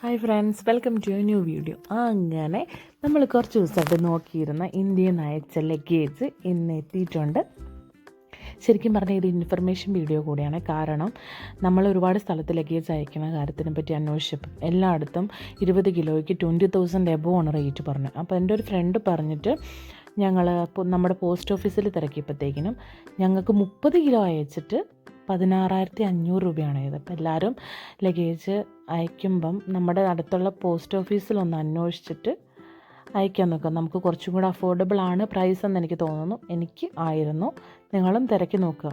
Hi friends, welcome to a new video. അങ്ങനെ നമ്മൾ കുറച്ച് ദിവസമായിട്ട് നോക്കിയിരുന്ന ഇന്ത്യയിൽ അയച്ച ലഗേജ് ഇന്ന് എത്തിയിട്ടുണ്ട്. ശരിക്കും പറഞ്ഞാൽ ഇത് ഇൻഫർമേഷൻ വീഡിയോ കൂടിയാണ്. കാരണം നമ്മൾ ഒരുപാട് സ്ഥലത്ത് ലഗേജ് അയക്കുന്ന കാര്യത്തിനെ പറ്റി അന്വേഷിച്ചപ്പോൾ എല്ലായിടത്തും 20 കിലോയ്ക്ക് 20,000 എബോവ് ആണ് റേറ്റ് പറഞ്ഞത്. അപ്പോൾ എൻ്റെ ഒരു ഫ്രണ്ട് പറഞ്ഞിട്ട് ഞങ്ങൾ നമ്മുടെ പോസ്റ്റ് ഓഫീസിൽ തിരക്കിയപ്പോഴത്തേക്കിനും ഞങ്ങൾക്ക് 30 കിലോ അയച്ചിട്ട് 16,500 രൂപയാണ് ഇത്. അപ്പോൾ എല്ലാവരും ലഗേജ് അയക്കുമ്പം നമ്മുടെ അടുത്തുള്ള പോസ്റ്റ് ഓഫീസിലൊന്ന് അന്വേഷിച്ചിട്ട് അയക്കാൻ നോക്കുക. നമുക്ക് കുറച്ചും കൂടെ അഫോർഡബിൾ ആണ് പ്രൈസ് എന്ന് എനിക്ക് തോന്നുന്നു. എനിക്ക് ആയിരുന്നു. നിങ്ങളും തിരക്കി നോക്കുക.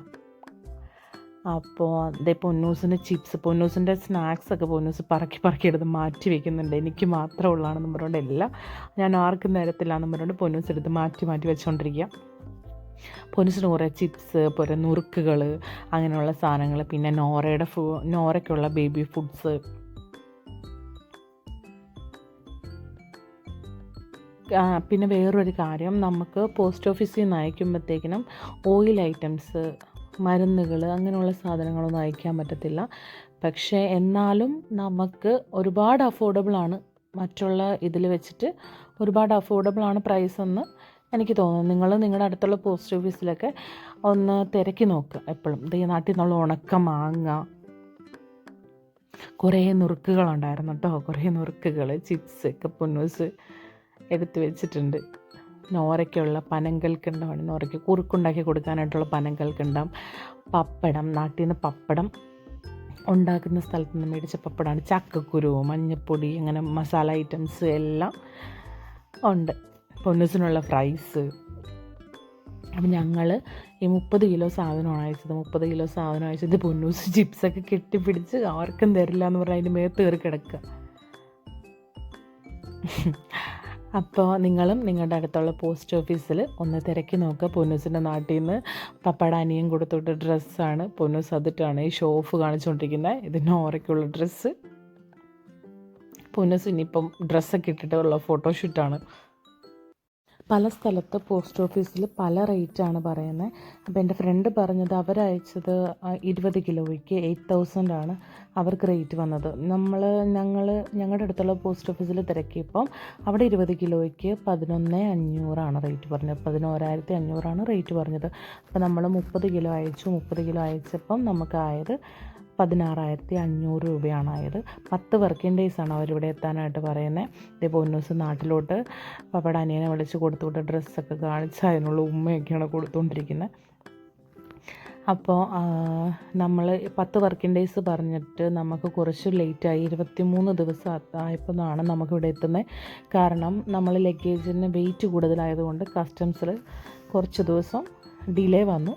അപ്പോൾ അതേ പൊന്നൂസിന് ചിപ്സ്, പൊന്നൂസിൻ്റെ സ്നാക്സൊക്കെ പൊന്നൂസ് പറക്കി എടുത്ത് മാറ്റി വയ്ക്കുന്നുണ്ട്. എനിക്ക് മാത്രമുള്ളതാണെന്ന് പറഞ്ഞുകൊണ്ട് എല്ലാം ഞാൻ ആർക്കും തരത്തില്ലാന്ന് പറഞ്ഞുകൊണ്ട് പൊന്നൂസ് എടുത്ത് മാറ്റി വെച്ചുകൊണ്ടിരിക്കുക. പൊന്നൂസിന് കുറേ ചിപ്സ്, കുറേ നുറുക്കുകൾ, അങ്ങനെയുള്ള സാധനങ്ങൾ, പിന്നെ നോറയ്ക്കുള്ള ബേബി ഫുഡ്സ്, പിന്നെ വേറൊരു കാര്യം, നമുക്ക് പോസ്റ്റ് ഓഫീസിൽ നിന്ന് അയക്കുമ്പോഴത്തേക്കിനും ഓയിൽ ഐറ്റംസ്, മരുന്നുകൾ, അങ്ങനെയുള്ള സാധനങ്ങളൊന്നും അയക്കാൻ പറ്റത്തില്ല. പക്ഷേ എന്നാലും നമുക്ക് ഒരുപാട് അഫോർഡബിളാണ്. മറ്റുള്ള ഇതിൽ വെച്ചിട്ട് ഒരുപാട് അഫോർഡബിളാണ് പ്രൈസ് എന്ന് എനിക്ക് തോന്നുന്നു. നിങ്ങൾ നിങ്ങളുടെ അടുത്തുള്ള പോസ്റ്റ് ഓഫീസിലൊക്കെ ഒന്ന് തിരക്കി നോക്കുക. എപ്പോഴും ഈ നാട്ടിൽ നിന്നുള്ള ഉണക്ക മാങ്ങ, കുറേ നുറുക്കുകളുണ്ടായിരുന്നു കേട്ടോ. കുറേ നുറുക്കുകൾ, ചിപ്സ് ഒക്കെ പൊന്നൂസ് എടുത്ത് വെച്ചിട്ടുണ്ട്. നോറയ്ക്കുള്ള പനങ്കൽക്കുണ്ടാവും, നോറയ്ക്ക് കുറുക്കുണ്ടാക്കി കൊടുക്കാനായിട്ടുള്ള പനങ്കൽക്കുണ്ടാവും. പപ്പടം, നാട്ടിൽ നിന്ന് പപ്പടം ഉണ്ടാക്കുന്ന സ്ഥലത്ത് നിന്ന് മേടിച്ച പപ്പടമാണ്. ചക്കക്കുരു, മഞ്ഞൾപ്പൊടി, അങ്ങനെ മസാല ഐറ്റംസ് എല്ലാം ഉണ്ട്. പൊന്നൂസിനുള്ള ഫ്രൈസ്. അപ്പം ഞങ്ങൾ ഈ 30 കിലോ സാധനമാണ് അയച്ചത്. 30 കിലോ സാധനം അയച്ചത് പൊന്നൂസ് ചിപ്സൊക്കെ കെട്ടിപ്പിടിച്ച് ആർക്കും തരില്ല എന്ന് പറഞ്ഞാൽ അതിൻ്റെ മേത്ത് കയറി കിടക്കുക. അപ്പോൾ നിങ്ങളും നിങ്ങളുടെ അടുത്തുള്ള പോസ്റ്റ് ഓഫീസിൽ ഒന്ന് തിരക്കി നോക്കുക. പൊന്നൂസിൻ്റെ നാട്ടിൽ നിന്ന് പപ്പട അനിയൻ കൊടുത്തിട്ട് ഡ്രസ്സാണ്. പൊന്നൂസ് അതിട്ടാണ് ഈ ഷോഫ് കാണിച്ചുകൊണ്ടിരിക്കുന്നത്. ഇത് നോറയ്ക്കുള്ള ഡ്രസ്സ്. പൊന്നൂസ് ഇനിയിപ്പം ഡ്രസ്സൊക്കെ ഇട്ടിട്ടുള്ള ഫോട്ടോഷൂട്ടാണ്. പല സ്ഥലത്ത് പോസ്റ്റ് ഓഫീസിൽ പല റേറ്റാണ് പറയുന്നത്. അപ്പോൾ എൻ്റെ ഫ്രണ്ട് പറഞ്ഞത് അവരയച്ചത് 20 കിലോയ്ക്ക് 8,000 ആണ് അവർക്ക് റേറ്റ് വന്നത്. ഞങ്ങളുടെ അടുത്തുള്ള പോസ്റ്റ് ഓഫീസിൽ തിരക്കിയപ്പം അവിടെ 20 കിലോയ്ക്ക് 11,500 റേറ്റ് പറഞ്ഞത്. 11,500 റേറ്റ് പറഞ്ഞത്. അപ്പോൾ നമ്മൾ 30 കിലോ അയച്ചു. 30 കിലോ അയച്ചപ്പം നമുക്കായത് 16,500 രൂപയാണ് ആയത്. 10 വർക്കിംഗ് ഡേയ്സാണ് അവരിവിടെ എത്താനായിട്ട് പറയുന്നത്. ഇതേ പൊന്നൂസ് നാട്ടിലോട്ട് പപ്പട അനിയനെ വിളിച്ച് കൊടുത്തുവിട്ട് ഡ്രസ്സൊക്കെ കാണിച്ച് അതിനുള്ള ഉമ്മയൊക്കെയാണ് കൊടുത്തുകൊണ്ടിരിക്കുന്നത്. അപ്പോൾ നമ്മൾ 10 വർക്കിംഗ് ഡേയ്സ് പറഞ്ഞിട്ട് നമുക്ക് കുറച്ച് ലേറ്റായി. 23 ദിവസം ആയപ്പോഴാണ് നമുക്കിവിടെ എത്തുന്നത്. കാരണം നമ്മൾ ലഗേജിന് വെയിറ്റ് കൂടുതലായതുകൊണ്ട് കസ്റ്റംസിൽ കുറച്ച് ദിവസം ഡിലേ വന്നു.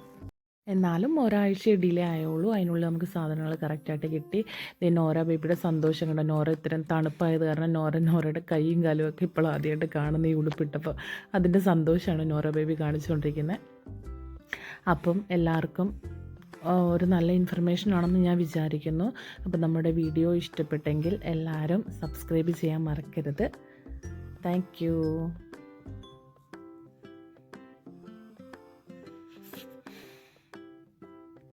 എന്നാലും ഒരാഴ്ച ഡിലേ ആയുള്ളൂ. അതിനുള്ളിൽ നമുക്ക് സാധനങ്ങൾ കറക്റ്റായിട്ട് കിട്ടി. നോറ ബേബിയുടെ സന്തോഷം കണ്ട. നോറ ഇത്തരം തണുപ്പായത് കാരണം നോറയുടെ കൈയും കാലും ഒക്കെ ഇപ്പോൾ ആദ്യമായിട്ട് കാണുന്ന ഈ ഉടുപ്പിട്ടപ്പോൾ അതിൻ്റെ സന്തോഷമാണ് നോറ ബേബി കാണിച്ചുകൊണ്ടിരിക്കുന്നത്. അപ്പം എല്ലാവർക്കും ഒരു നല്ല ഇൻഫർമേഷൻ ആണെന്ന് ഞാൻ വിചാരിക്കുന്നു. അപ്പം നമ്മുടെ വീഡിയോ ഇഷ്ടപ്പെട്ടെങ്കിൽ എല്ലാവരും സബ്സ്ക്രൈബ് ചെയ്യാൻ മറക്കരുത്. താങ്ക്